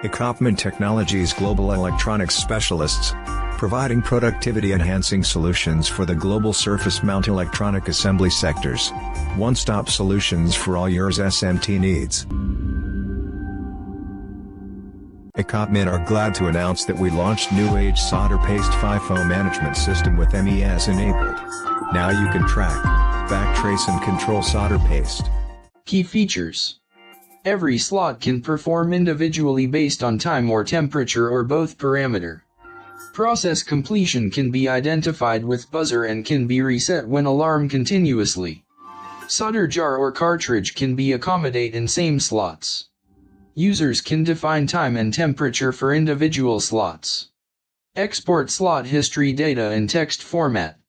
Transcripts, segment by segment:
Ecopmin Technologies global electronics specialists, providing productivity-enhancing solutions for the global surface mount electronic assembly sectors. One-stop solutions for all your SMT needs. Ecopmin are glad to announce that we launched new age solder paste FIFO management system with MES enabled. Now you can track, backtrace and control solder paste. Key features. Every slot can perform individually based on time or temperature or both parameter. Process completion can be identified with buzzer and can be reset when alarm continuously. Solder jar or cartridge can be accommodate in same slots. Users can define time and temperature for individual slots. Export slot history data in text format.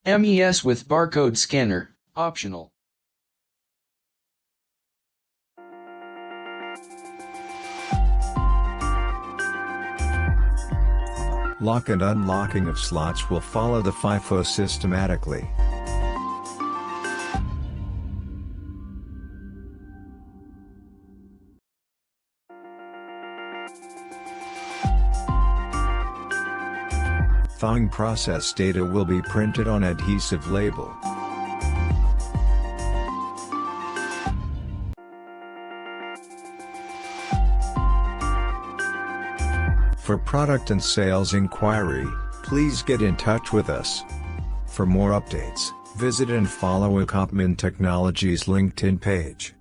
MES with barcode scanner, optional. Lock and unlocking of slots will follow the FIFO systematically. Thawing process data will be printed on adhesive label. For product and sales inquiry, please get in touch with us. For more updates, visit and follow Ecopmin Technologies LinkedIn page.